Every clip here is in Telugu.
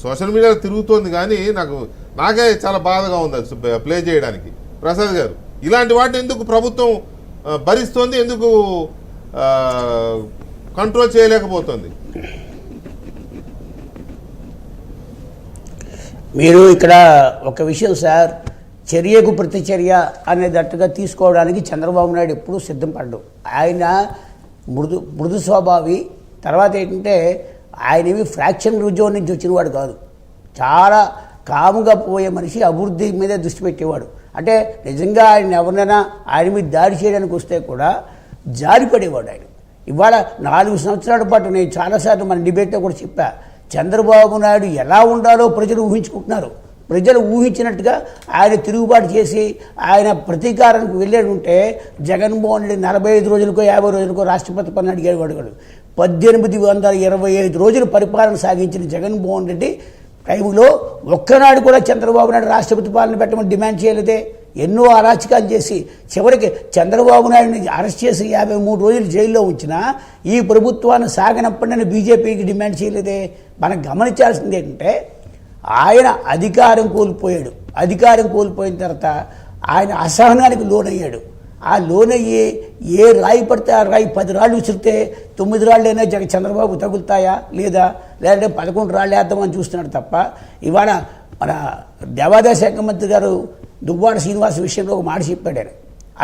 సోషల్ మీడియాలో తిరుగుతోంది కానీ నాకే చాలా బాధగా ఉంది అది ప్లే చేయడానికి. ప్రసాద్ గారు, ఇలాంటి వాటిని ఎందుకు ప్రభుత్వం భరిస్తోంది, ఎందుకు కంట్రోల్ చేయలేకపోతుంది? మీరు ఇక్కడ ఒక విషయం సార్, చర్యకు ప్రతిచర్య అనేటట్టుగా తీసుకోవడానికి చంద్రబాబు నాయుడు ఎప్పుడూ సిద్ధపడ్డు. ఆయన మృదు స్వభావి. తర్వాత ఏంటంటే ఆయన ఏమి ఫ్రాక్షన్ ఉద్యోగం నుంచి వచ్చినవాడు కాదు, చాలా కాముగా పోయే మనిషి, అభివృద్ధి మీదే దృష్టి పెట్టేవాడు. అంటే నిజంగా ఆయన ఎవరినైనా ఆయన మీద దాడి చేయడానికి వస్తే కూడా జారిపడేవాడు ఆయన. ఇవాళ 4 సంవత్సరాల పాటు నేను చాలాసార్లు మన డిబేట్లో కూడా చెప్పా, చంద్రబాబు నాయుడు ఎలా ఉండాలో ప్రజలు ఊహించుకుంటున్నారు. ప్రజలు ఊహించినట్టుగా ఆయన తిరుగుబాటు చేసి ఆయన ప్రతీకారానికి వెళ్ళేది ఉంటే జగన్మోహన్ రెడ్డి 45 రోజులకో 50 రోజులకో రాష్ట్రపతి పని అడిగేవాడు. 1825 రోజులు పరిపాలన సాగించిన జగన్మోహన్ రెడ్డి టైంలో ఒక్కనాడు కూడా చంద్రబాబు నాయుడు రాష్ట్రపతి పాలన పెట్టమని డిమాండ్ చేయలేదే. ఎన్నో అరాచకాలు చేసి చివరికి చంద్రబాబు నాయుడిని అరెస్ట్ చేసి 53 రోజులు జైల్లో ఉంచినా ఈ ప్రభుత్వాన్ని సాగనప్పటిని బీజేపీకి డిమాండ్ చేయలేదే. మనం గమనించాల్సింది ఏంటంటే ఆయన అధికారం కోల్పోయాడు. అధికారం కోల్పోయిన తర్వాత ఆయన అసహనానికి లోనయ్యాడు. ఆ లోనయ్యి ఏ రాయి పడితే ఆ రాయి 10 రాళ్ళు విసిరితే 9 రాళ్ళైనా చంద్రబాబు తగులుతాయా లేదా, లేదంటే 11 రాళ్ళు వేద్దామని చూస్తున్నాడు తప్ప. ఇవాళ మన దేవాదాయ శాఖ మంత్రి గారు దువ్వాడ శ్రీనివాస్ విషయంలో ఒక మాట చెప్పాడు. ఆయన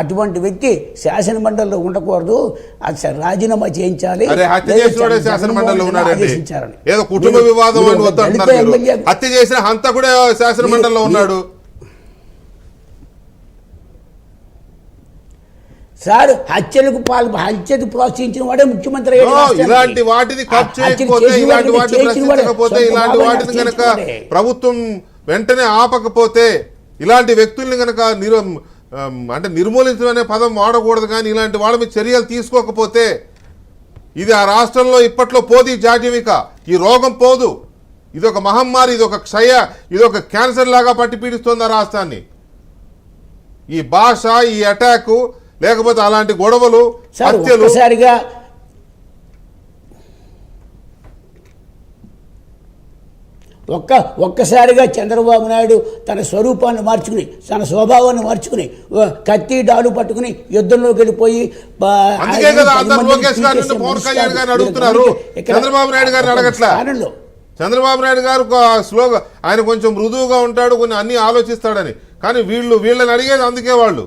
అటువంటి వ్యక్తి శాసన మండలిలో ఉండకూడదు, అది రాజీనామా చేయించాలి. కుటుంబ వివాదం హత్య చేసిన హంతకుడే శాసన మండలిలో ఉన్నాడు సార్. హత్యకు ప్రోత్సహించిన వాడే ముఖ్యమంత్రి. ఇలాంటి వాటిని ఇలాంటి వాటిని కనుక ప్రభుత్వం వెంటనే ఆపకపోతే, ఇలాంటి వ్యక్తుల్ని కనుక అంటే నిర్మూలించడం అనే పదం వాడకూడదు, కానీ ఇలాంటి వాళ్ళ మీద చర్యలు తీసుకోకపోతే ఇది ఆ రాష్ట్రంలో ఇప్పట్లో పోదు. జాడ్యమిక ఈ రోగం పోదు. ఇది ఒక మహమ్మారి, ఇది ఒక క్షయ, ఇది ఒక క్యాన్సర్ లాగా పట్టి పీడిస్తుంది ఆ రాష్ట్రాన్ని. ఈ భాష, ఈ అటాకు, లేకపోతే అలాంటి గొడవలు, హత్యలు. ఒక్కసారిగా చంద్రబాబు నాయుడు తన స్వరూపాన్ని మార్చుకుని, తన స్వభావాన్ని మార్చుకుని, కత్తి డాలు పట్టుకుని యుద్ధంలోకి వెళ్ళిపోయి చంద్రబాబు నాయుడు గారిని అడగట్లా. చంద్రబాబు నాయుడు గారు స్లోగా ఆయన కొంచెం మృదువుగా ఉంటాడు, కొన్ని అన్ని ఆలోచిస్తాడని, కానీ వీళ్ళని అడిగేది అందుకే వాళ్ళు